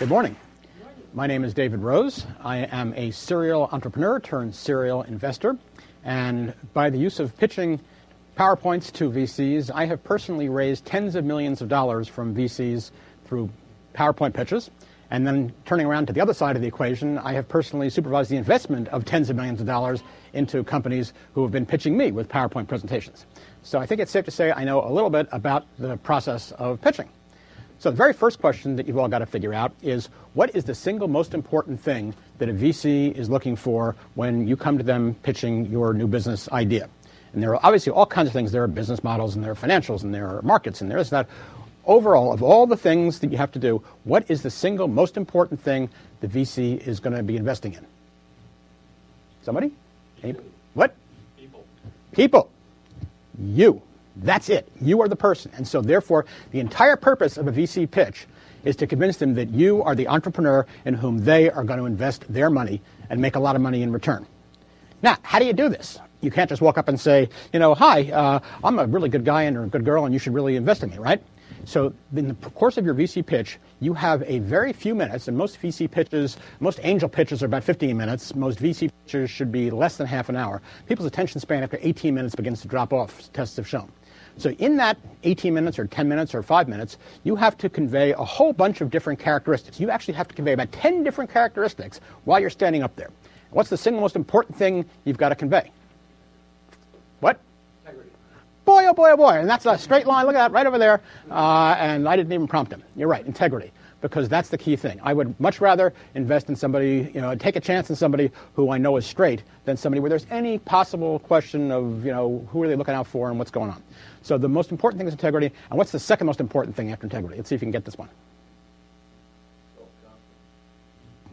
Good morning. My name is David Rose. I am a serial entrepreneur turned serial investor. And by the use of pitching PowerPoints to VCs, I have personally raised tens of millions of dollars from VCs through PowerPoint pitches. And then turning around to the other side of the equation, I have personally supervised the investment of tens of millions of dollars into companies who have been pitching me with PowerPoint presentations. So I think it's safe to say I know a little bit about the process of pitching. So the very first question that you've all got to figure out is, what is the single most important thing that a VC is looking for when you come to them pitching your new business idea? And there are obviously all kinds of things. There are business models, and there are financials, and there are markets, and there's that. Overall, of all the things that you have to do, what is the single most important thing the VC is going to be investing in? Somebody? What? People. You. That's it. You are the person. And so therefore, the entire purpose of a VC pitch is to convince them that you are the entrepreneur in whom they are going to invest their money and make a lot of money in return. Now, how do you do this? You can't just walk up and say, hi, I'm a really good guy and a good girl and you should really invest in me, right? So in the course of your VC pitch, you have a very few minutes, and most VC pitches, most angel pitches are about 15 minutes. Most VC pitches should be less than half an hour. People's attention span after 18 minutes begins to drop off, tests have shown. So in that 18 minutes or 10 minutes or 5 minutes, you have to convey a whole bunch of different characteristics. You actually have to convey about 10 different characteristics while you're standing up there. What's the single most important thing you've got to convey? What? Integrity. Boy, oh boy, oh boy. And that's a straight line. Look at that right over there. And I didn't even prompt him. You're right, integrity. Because that's the key thing. I would much rather invest in somebody, take a chance in somebody who I know is straight than somebody where there's any possible question of, who are they looking out for and what's going on. So the most important thing is integrity. And what's the second most important thing after integrity? Let's see if you can get this one.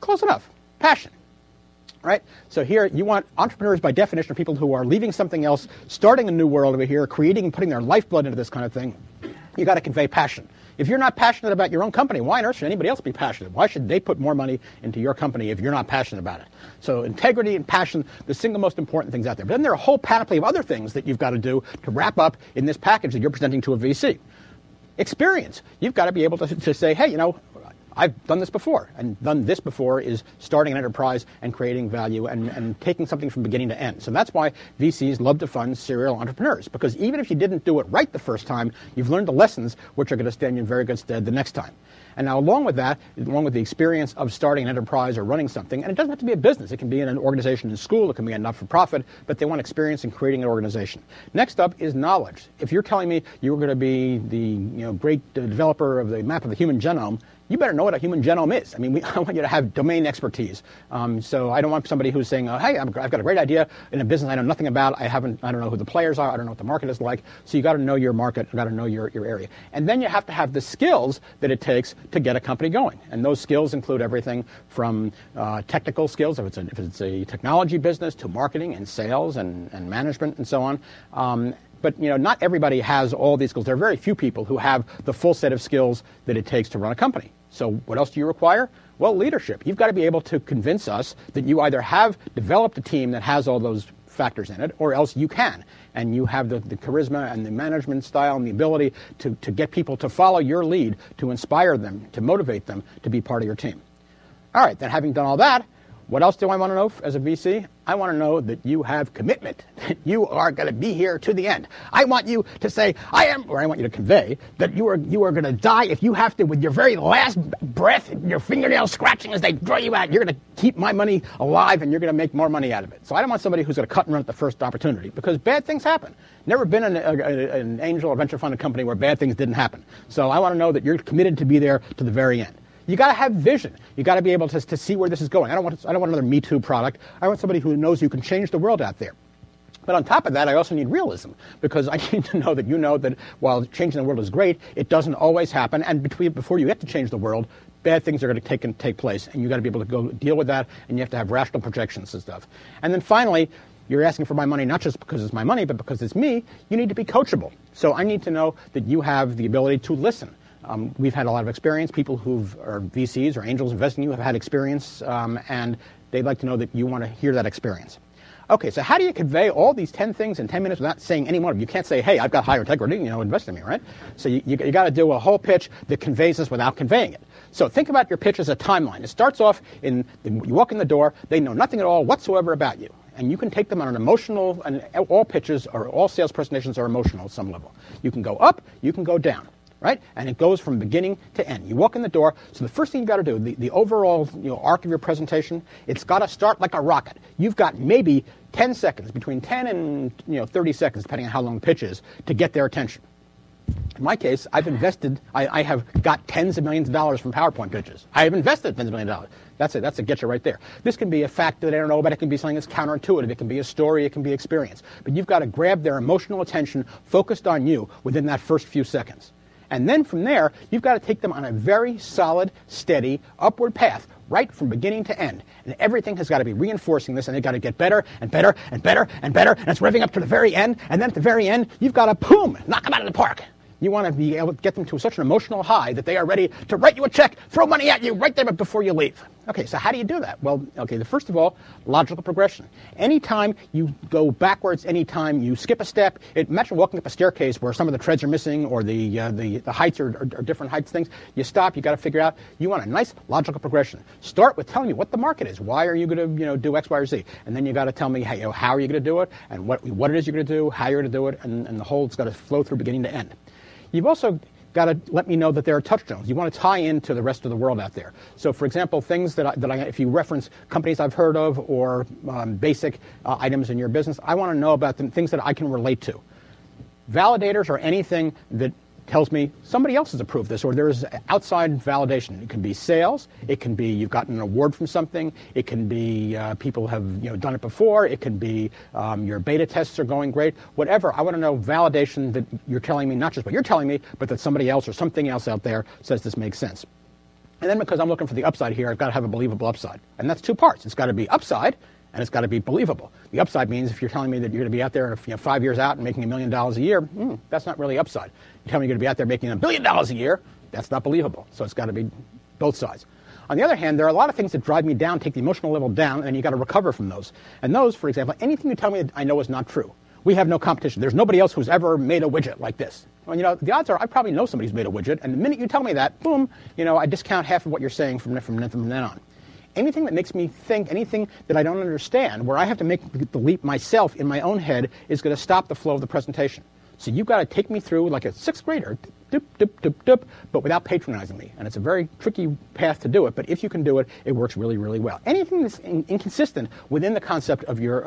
Close enough. Passion. Right? So here you want entrepreneurs by definition are people who are leaving something else, starting a new world over here, creating and putting their lifeblood into this kind of thing. You got to convey passion. If you're not passionate about your own company, why on earth should anybody else be passionate? Why should they put more money into your company if you're not passionate about it? So integrity and passion, the single most important things out there. But then there are a whole panoply of other things that you've got to do to wrap up in this package that you're presenting to a VC. Experience. You've got to be able to say, hey, I've done this before, and done this before is starting an enterprise and creating value and taking something from beginning to end. So that's why VCs love to fund serial entrepreneurs, because even if you didn't do it right the first time, you've learned the lessons which are going to stand you in very good stead the next time. And now along with that, along with the experience of starting an enterprise or running something, and it doesn't have to be a business, it can be in an organization in school, it can be a not-for-profit, but they want experience in creating an organization. Next up is knowledge. If you're telling me you're going to be the great developer of the map of the human genome, you better know what a human genome is. I mean, I want you to have domain expertise. So I don't want somebody who's saying, hey, I've got a great idea in a business I know nothing about. I don't know who the players are. I don't know what the market is like. So you got to know your market. You got to know your area. And then you have to have the skills that it takes to get a company going. And those skills include everything from technical skills, if it's a technology business, to marketing and sales and management and so on. But not everybody has all these skills. There are very few people who have the full set of skills that it takes to run a company. So what else do you require? Well, leadership. You've got to be able to convince us that you either have developed a team that has all those factors in it, or else you can. And you have the charisma and the management style and the ability to get people to follow your lead, to inspire them, to motivate them to be part of your team. All right, then having done all that, what else do I want to know as a VC? I want to know that you have commitment, that you are going to be here to the end. I want you to say, I want you to convey that you are going to die if you have to, with your very last breath, your fingernails scratching as they draw you out. You're going to keep my money alive and you're going to make more money out of it. So I don't want somebody who's going to cut and run at the first opportunity, because bad things happen. Never been an angel or venture funded company where bad things didn't happen. So I want to know that you're committed to be there to the very end. You got to have vision. You got to be able to see where this is going. I don't want another Me Too product. I want somebody who knows you can change the world out there. But on top of that, I also need realism, because I need to know that you know that while changing the world is great, it doesn't always happen. And before you get to change the world, bad things are going to take place, and you got to be able to go deal with that, and you have to have rational projections and stuff. And then finally, you're asking for my money not just because it's my money, but because it's me. You need to be coachable. So I need to know that you have the ability to listen. We've had a lot of experience. People who are VCs or angels investing in you have had experience, and they'd like to know that you want to hear that experience. Okay, so how do you convey all these 10 things in 10 minutes without saying any one of them? You can't say, hey, I've got higher integrity, invest in me, right? So you got to do a whole pitch that conveys this without conveying it. So think about your pitch as a timeline. It starts off you walk in the door, they know nothing at all whatsoever about you. And you can take them on an emotional, and all pitches or all sales presentations are emotional at some level. You can go up, you can go down. Right? And it goes from beginning to end. You walk in the door, so the first thing you've got to do, the overall arc of your presentation, it's got to start like a rocket. You've got maybe 10 seconds, between 10 and 30 seconds, depending on how long the pitch is, to get their attention. In my case, I've invested, I have got tens of millions of dollars from PowerPoint pitches. I have invested tens of millions of dollars. That's a get you right there. This can be a fact that they don't know about. It can be something that's counterintuitive. It can be a story. It can be experience. But you've got to grab their emotional attention focused on you within that first few seconds. And then from there, you've got to take them on a very solid, steady, upward path, right from beginning to end. And everything has got to be reinforcing this, and they've got to get better and better and better and better, and it's revving up to the very end. And then at the very end, you've got to, boom, knock them out of the park. You want to be able to get them to such an emotional high that they are ready to write you a check, throw money at you right there before you leave. Okay, so how do you do that? Well, okay, first of all, logical progression. Anytime you go backwards, anytime you skip a step, imagine walking up a staircase where some of the treads are missing or the heights are different heights things. You stop, you got to figure out, you want a nice logical progression. Start with telling me what the market is. Why are you going to do X, Y, or Z? And then you got to tell me, hey, how are you going to do it, and what it is you're going to do, how you're going to do it, and the whole, it's got to flow through beginning to end. You've also got to let me know that there are touchstones. You want to tie into the rest of the world out there. So, for example, things that if you reference companies I've heard of or basic items in your business, I want to know about them, things that I can relate to. Validators are anything that tells me somebody else has approved this, or there's outside validation. It can be sales. It can be you've gotten an award from something. It can be people have done it before. It can be your beta tests are going great. Whatever. I want to know validation that you're telling me, not just what you're telling me, but that somebody else or something else out there says this makes sense. And then because I'm looking for the upside here, I've got to have a believable upside. And that's two parts. It's got to be upside, and it's got to be believable. The upside means if you're telling me that you're going to be out there 5 years out and making $1 million a year, that's not really upside. You tell me you're going to be out there making $1 billion a year, that's not believable. So it's got to be both sides. On the other hand, there are a lot of things that drive me down, take the emotional level down, and you've got to recover from those. And those, for example, anything you tell me I know is not true. We have no competition. There's nobody else who's ever made a widget like this. Well, the odds are I probably know somebody who's made a widget, and the minute you tell me that, boom, I discount half of what you're saying from then on. Anything that makes me think, anything that I don't understand, where I have to make the leap myself in my own head, is going to stop the flow of the presentation. So you've got to take me through like a sixth grader, doop, doop, doop, doop, but without patronizing me. And it's a very tricky path to do it, but if you can do it, it works really, really well. Anything that's inconsistent within the concept of your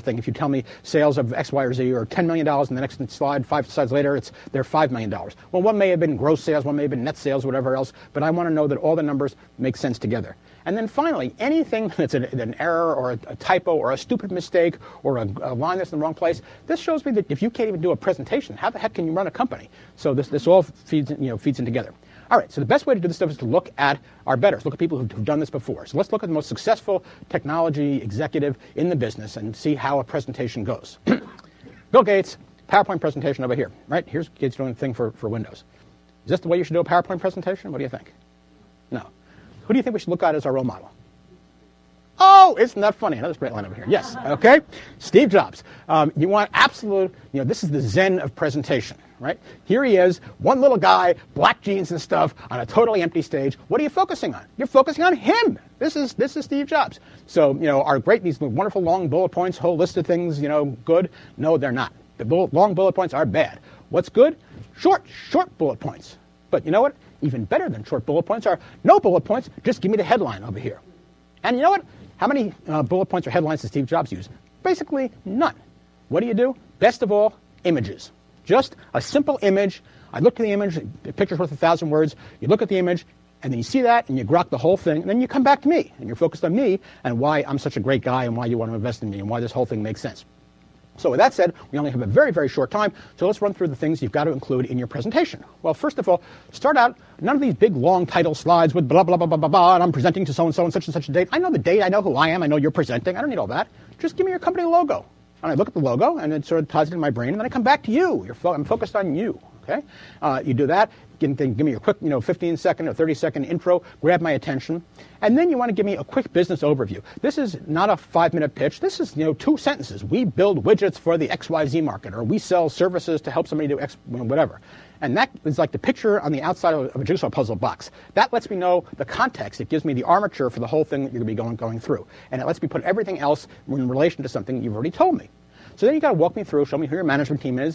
thing, if you tell me sales of X, Y, or Z, or $10 million, and the next slide, 5 slides later, they're $5 million. Well, one may have been gross sales, one may have been net sales, whatever else, but I want to know that all the numbers make sense together. And then finally, anything that's an error or a typo or a stupid mistake or a line that's in the wrong place, this shows me that if you can't even do a presentation, how the heck can you run a company? So this all feeds in together. All right, so the best way to do this stuff is to look at our betters, look at people who've done this before. So let's look at the most successful technology executive in the business and see how a presentation goes. Bill Gates, PowerPoint presentation over here, right? Here's Gates doing a thing for Windows. Is this the way you should do a PowerPoint presentation? What do you think? No. Who do you think we should look at as our role model? Oh, isn't that funny? Another straight line over here. Yes, okay. Steve Jobs. You want absolute, this is the zen of presentation, right? Here he is, one little guy, black jeans and stuff, on a totally empty stage. What are you focusing on? You're focusing on him. This is Steve Jobs. So, these wonderful long bullet points, whole list of things, good. No, they're not. The long bullet points are bad. What's good? Short bullet points. But you know what? Even better than short bullet points are no bullet points, just give me the headline over here. And you know what? How many bullet points or headlines does Steve Jobs use? Basically none. What do? Best of all, images. Just a simple image. I look at the image, the picture's worth 1,000 words. You look at the image, and then you see that, and you grok the whole thing, and then you come back to me, and you're focused on me, and why I'm such a great guy, and why you want to invest in me, and why this whole thing makes sense. So with that said, we only have a very, very short time, so let's run through the things you've got to include in your presentation. Well, first of all, start out, none of these big, long title slides with blah, blah, blah, blah, blah, blah, and I'm presenting to so-and-so and such a date. I know the date, I know who I am, I know you're presenting. I don't need all that. Just give me your company logo. And I look at the logo, and it sort of ties it in my brain, and then I come back to you. I'm focused on you, Okay, you do that. Give me a quick, 15-second or 30-second intro, grab my attention, and then you want to give me a quick business overview. This is not a 5-minute pitch. This is 2 sentences. We build widgets for the XYZ market, or we sell services to help somebody do X, whatever. And that is like the picture on the outside of a jigsaw puzzle box. That lets me know the context. It gives me the armature for the whole thing that you're going to be going through, and it lets me put everything else in relation to something you've already told me. So then you got to walk me through, show me who your management team is,